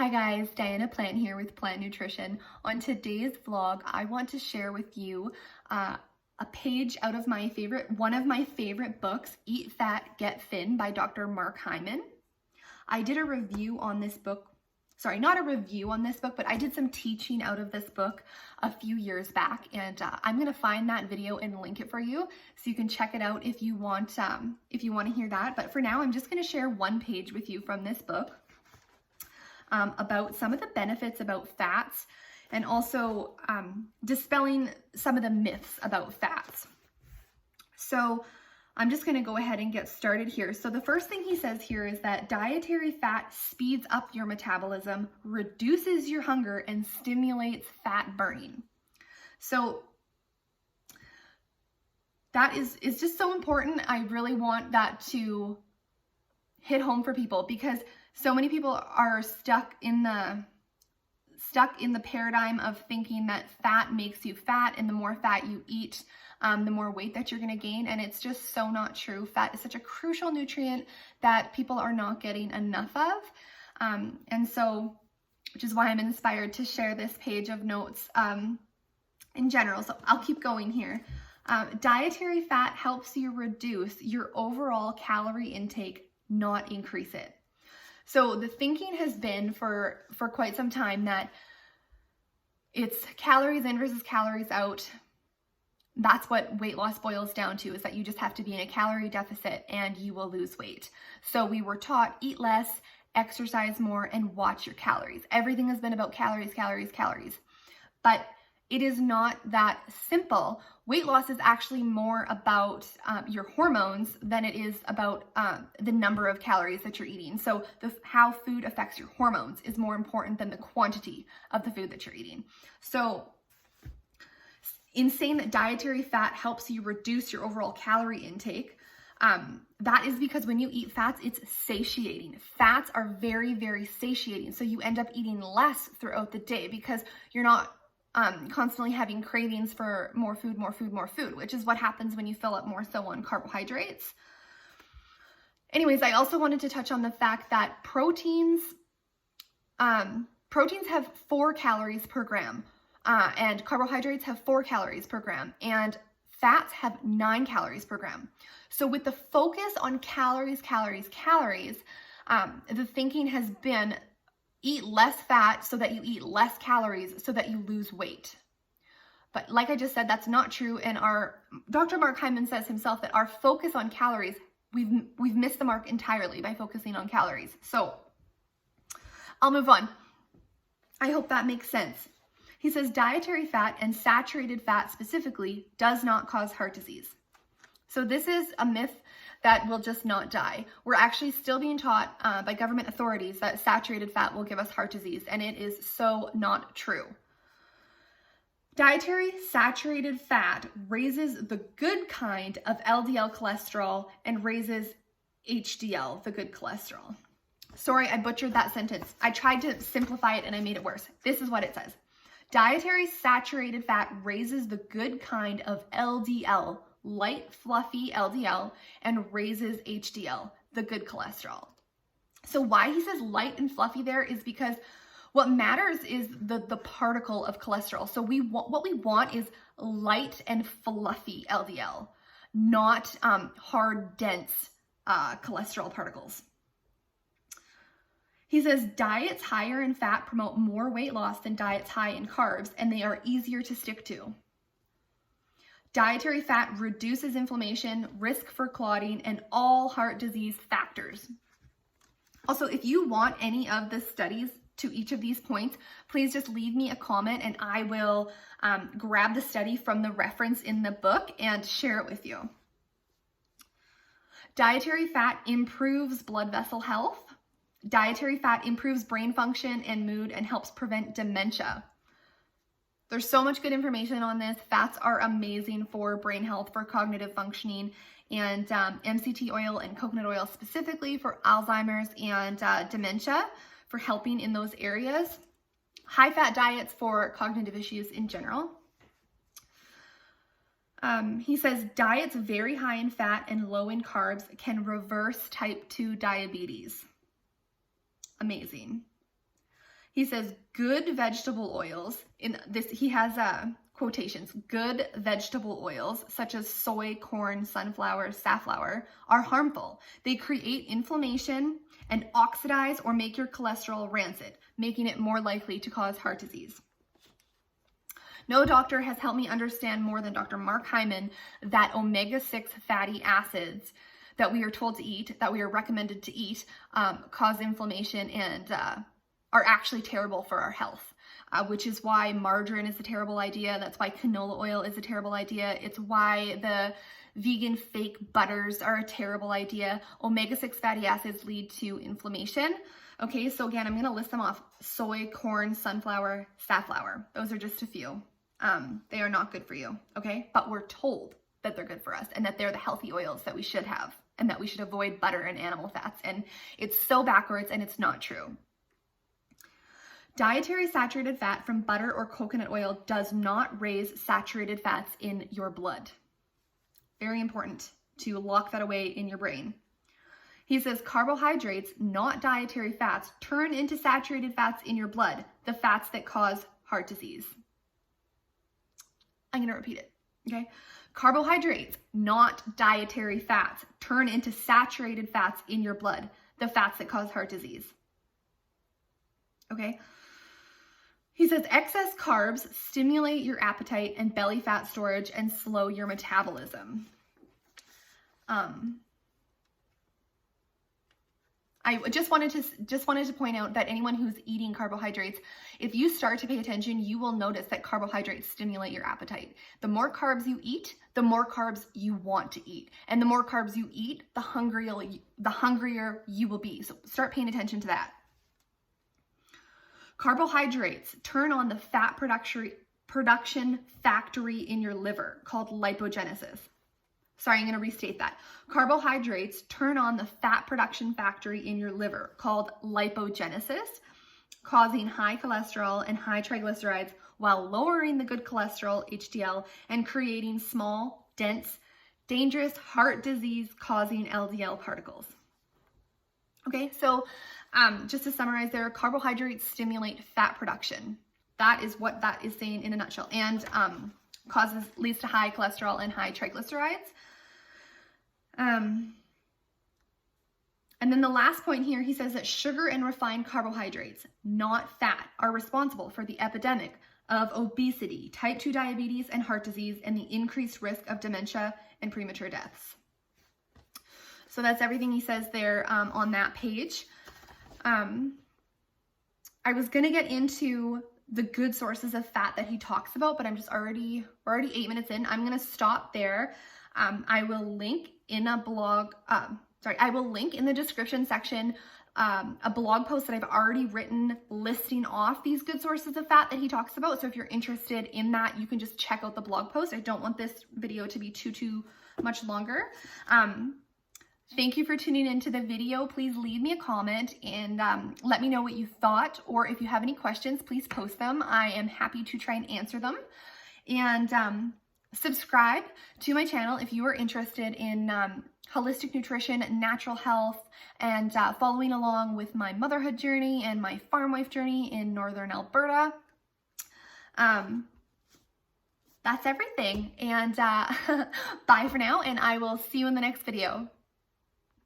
Hi guys, Diana Plant here with Plant Nutrition. On today's vlog, I want to share with you a page out of one of my favorite books, Eat Fat, Get Thin by Dr. Mark Hyman. I did a review on this book, not a review on this book, but I did some teaching out of this book a few years back, and I'm gonna find that video and link it for you so you can check it out if you want to hear that. But for now, I'm just gonna share one page with you from this book. About some of the benefits about fats and also dispelling some of the myths about fats. So I'm just going to go ahead and get started here. So the first thing he says here is that dietary fat speeds up your metabolism, reduces your hunger, and stimulates fat burning. So that is just so important. I really want that to hit home for people because so many people are stuck in the paradigm of thinking that fat makes you fat, and the more fat you eat, the more weight that you're going to gain. And it's just so not true. Fat is such a crucial nutrient that people are not getting enough of. And so, which is why I'm inspired to share this page of notes in general. So I'll keep going here. Dietary fat helps you reduce your overall calorie intake, not increase it. So the thinking has been for quite some time that it's calories in versus calories out. That's what weight loss boils down to, is that you just have to be in a calorie deficit and you will lose weight. So we were taught eat less, exercise more, and watch your calories. Everything has been about calories, calories, calories. But it is not that simple. Weight loss is actually more about your hormones than it is about the number of calories that you're eating. So how food affects your hormones is more important than the quantity of the food that you're eating. So in saying that dietary fat helps you reduce your overall calorie intake, that is because when you eat fats, it's satiating. Fats are very, very satiating. So you end up eating less throughout the day because you're not constantly having cravings for more food, which is what happens when you fill up more so on carbohydrates. Anyways, I also wanted to touch on the fact that proteins have 4 calories per gram, and carbohydrates have 4 calories per gram, and fats have 9 calories per gram. So with the focus on calories, the thinking has been eat less fat so that you eat less calories so that you lose weight. But like I just said, that's not true. And Dr. Mark Hyman says himself that our focus on calories, we've missed the mark entirely by focusing on calories. So I'll move on. I hope that makes sense. He says dietary fat, and saturated fat specifically, does not cause heart disease. So this is a myth that will just not die. We're actually still being taught by government authorities that saturated fat will give us heart disease, and it is so not true. Dietary saturated fat raises the good kind of LDL cholesterol and raises HDL, the good cholesterol. Sorry, I butchered that sentence. I tried to simplify it and I made it worse. This is what it says. Dietary saturated fat raises the good kind of LDL, light, fluffy LDL, and raises HDL, the good cholesterol. So why he says light and fluffy there is because what matters is the particle of cholesterol. So what we want is light and fluffy LDL, not hard, dense cholesterol particles. He says diets higher in fat promote more weight loss than diets high in carbs, and they are easier to stick to. Dietary fat reduces inflammation, risk for clotting, and all heart disease factors. Also, if you want any of the studies to each of these points, please just leave me a comment and I will grab the study from the reference in the book and share it with you. Dietary fat improves blood vessel health. Dietary fat improves brain function and mood and helps prevent dementia. There's so much good information on this. Fats are amazing for brain health, for cognitive functioning, and MCT oil and coconut oil specifically for Alzheimer's and dementia, for helping in those areas. High fat diets for cognitive issues in general. He says diets very high in fat and low in carbs can reverse type 2 diabetes. Amazing. He says good vegetable oils, in this he has quotations, good vegetable oils such as soy, corn, sunflower, safflower are harmful. They create inflammation and oxidize or make your cholesterol rancid, making it more likely to cause heart disease. No doctor has helped me understand more than Dr. Mark Hyman that omega-6 fatty acids that we are told to eat, that we are recommended to eat, cause inflammation and are actually terrible for our health, which is why margarine is a terrible idea. That's why canola oil is a terrible idea. It's why the vegan fake butters are a terrible idea. Omega-6 fatty acids lead to inflammation. Okay, so again, I'm gonna list them off. Soy, corn, sunflower, safflower. Those are just a few. They are not good for you, okay? But we're told that they're good for us and that they're the healthy oils that we should have and that we should avoid butter and animal fats. And it's so backwards and it's not true. Dietary saturated fat from butter or coconut oil does not raise saturated fats in your blood. Very important to lock that away in your brain. He says carbohydrates, not dietary fats, turn into saturated fats in your blood, the fats that cause heart disease. I'm going to repeat it, okay? Carbohydrates, not dietary fats, turn into saturated fats in your blood, the fats that cause heart disease. Okay? He says excess carbs stimulate your appetite and belly fat storage and slow your metabolism. I just wanted to point out that anyone who's eating carbohydrates, if you start to pay attention, you will notice that carbohydrates stimulate your appetite. The more carbs you eat, the more carbs you want to eat. And the more carbs you eat, the hungrier you will be. So start paying attention to that. Carbohydrates turn on the fat production factory in your liver called lipogenesis. Sorry, I'm going to restate that. Carbohydrates turn on the fat production factory in your liver called lipogenesis, causing high cholesterol and high triglycerides while lowering the good cholesterol, HDL, and creating small, dense, dangerous heart disease causing LDL particles. Okay, so just to summarize there, carbohydrates stimulate fat production. That is what that is saying in a nutshell, and leads to high cholesterol and high triglycerides. And then the last point here, he says that sugar and refined carbohydrates, not fat, are responsible for the epidemic of obesity, type 2 diabetes, and heart disease, and the increased risk of dementia and premature deaths. So that's everything he says there on that page. I was going to get into the good sources of fat that he talks about, but we're already 8 minutes in. I'm going to stop there. I will link in I will link in the description section a blog post that I've already written listing off these good sources of fat that he talks about. So if you're interested in that, you can just check out the blog post. I don't want this video to be too much longer. Thank you for tuning into the video. Please leave me a comment and let me know what you thought, or if you have any questions, please post them. I am happy to try and answer them. And subscribe to my channel if you are interested in holistic nutrition, natural health, and following along with my motherhood journey and my farm wife journey in northern Alberta. That's everything. And bye for now, and I will see you in the next video.